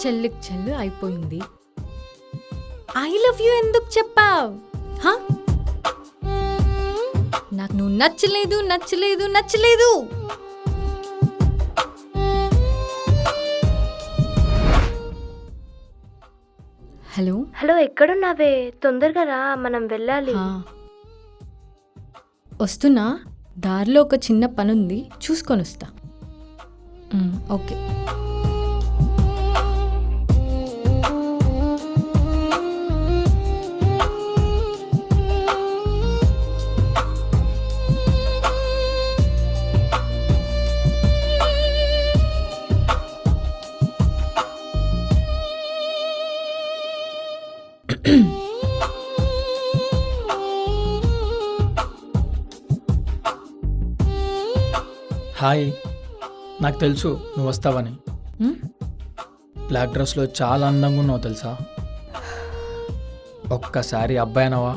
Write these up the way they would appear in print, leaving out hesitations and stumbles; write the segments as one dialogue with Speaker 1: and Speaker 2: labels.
Speaker 1: చెల్లుకి చెల్లు అయిపోయింది. I love you ఎందుకు చెప్పావు? నాకు నువ్వు నచ్చలేదు నచ్చలేదు నచ్చలేదు. హలో
Speaker 2: హలో, ఎక్కడున్నావే? తొందరగా రా, మనం వెళ్ళాలి.
Speaker 1: వస్తున్నా, దారిలో ఒక చిన్న పనుంది, చూసుకొని వస్తా. ఓకే.
Speaker 3: హాయ్, నాకు తెలుసు నువ్వు వస్తావని. బ్లాక్ డ్రెస్లో చాలా అందంగా ఉన్నావు తెలుసా. ఒక్కసారి అబ్బాయి అనవా?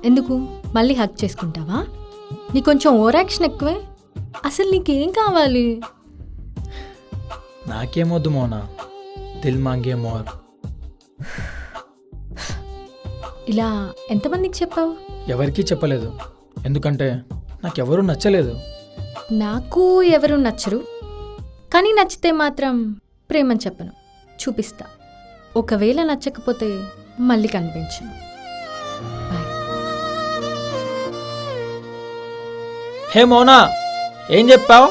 Speaker 1: ఎందుకు మళ్ళీ హక్ చేసుకుంటావా? నీ కొంచెం ఓవర్ యాక్షన్ ఎక్కువే. అసలు నీకేం కావాలి?
Speaker 3: నాకేమొద్దు మోనా, దిల్ మాంగే మోర్.
Speaker 1: ఇలా ఎంతమందికి చెప్పావు?
Speaker 3: ఎవరికీ చెప్పలేదు, ఎందుకంటే నాకెవరూ నచ్చలేదు.
Speaker 1: నాకు ఎవరు నచ్చరు, కానీ నచ్చితే మాత్రం ప్రేమని చెప్పను, చూపిస్తా. ఒకవేళ నచ్చకపోతే మళ్ళీ కనిపించను. బాయ్.
Speaker 3: హే మోనా, ఏం చెప్పావు?